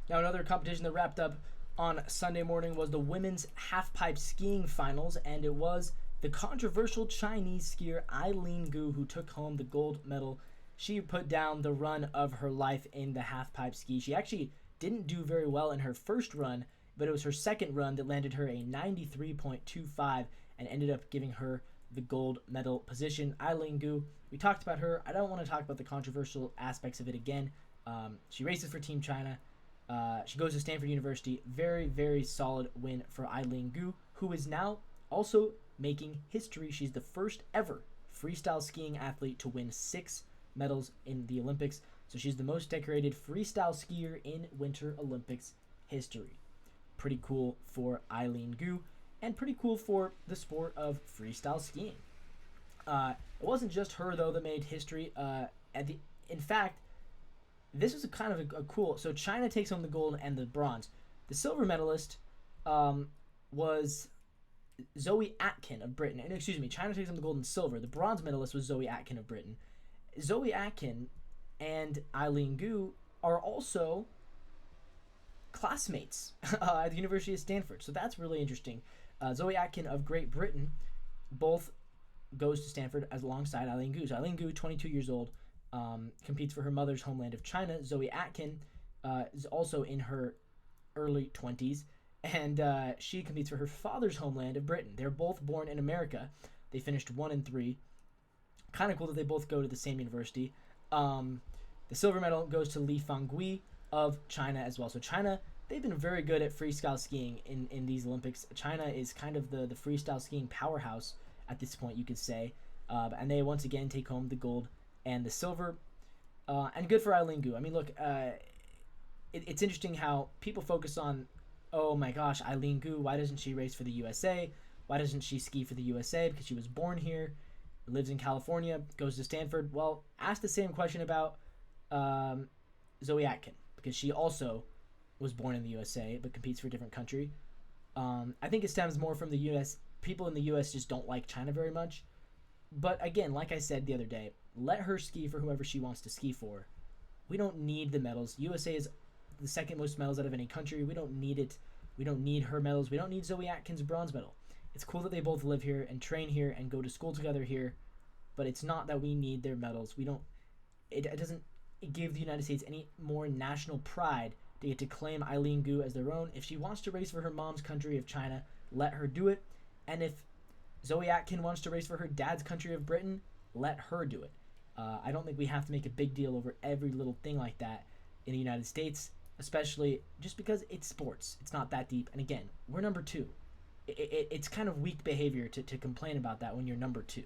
Now, another competition that wrapped up on Sunday morning was the women's halfpipe skiing finals, and it was the controversial Chinese skier Eileen Gu who took home the gold medal. She put down the run of her life in the halfpipe ski. She actually didn't do very well in her first run, but it was her second run that landed her a 93.25 and ended up giving her the gold medal position. Eileen Gu, we talked about her. I don't want to talk about the controversial aspects of it again. She races for Team China. She goes to Stanford University. Very, very solid win for Eileen Gu, who is now also making history. She's the first ever freestyle skiing athlete to win 6 medals in the Olympics. So she's the most decorated freestyle skier in Winter Olympics history. Pretty cool for Eileen Gu, and pretty cool for the sport of freestyle skiing. It wasn't just her though that made history. In fact, this was a kind of a cool. So China takes home the gold and the bronze. The silver medalist was Zoe Atkin of Britain. And excuse me, China takes home the gold and silver. The bronze medalist was Zoe Atkin of Britain. Zoe Atkin and Eileen Gu are also classmates at the University of Stanford. So that's really interesting. Zoe Atkin of Great Britain both goes to Stanford as alongside Eileen Gu. So Eileen Gu, 22 years old, competes for her mother's homeland of China. Zoe Atkin is also in her early 20s, and she competes for her father's homeland of Britain. They're both born in America. They finished 1 and 3. Kind of cool that they both go to the same university. The silver medal goes to Li Fangui of China as well. So China, they've been very good at freestyle skiing in these Olympics. China is kind of the freestyle skiing powerhouse at this point, you could say. And they once again take home the gold and the silver. And good for Eileen Gu. I mean, look, it's interesting how people focus on, oh my gosh, Eileen Gu, why doesn't she race for the USA? Why doesn't she ski for the USA? Because she was born here, lives in California, goes to Stanford. Well, ask the same question about Zoe Atkin, because she also was born in the USA but competes for a different country. I think it stems more from the U.S. People in the U.S. just don't like China very much. But again, like I said the other day, let her ski for whoever she wants to ski for. We don't need the medals. USA is the second most medals out of any country. We don't need it. We don't need her medals. We don't need Zoe Atkin's bronze medal. It's cool that they both live here and train here and go to school together here, but it's not that we need their medals. We don't. It doesn't give the United States any more national pride to get to claim Eileen Gu as their own. If she wants to race for her mom's country of China, let her do it. And if Zoe Atkin wants to race for her dad's country of Britain, let her do it. I don't think we have to make a big deal over every little thing like that in the United States, especially just because it's sports. It's not that deep. And again, we're number 2. It's kind of weak behavior to complain about that when you're number 2.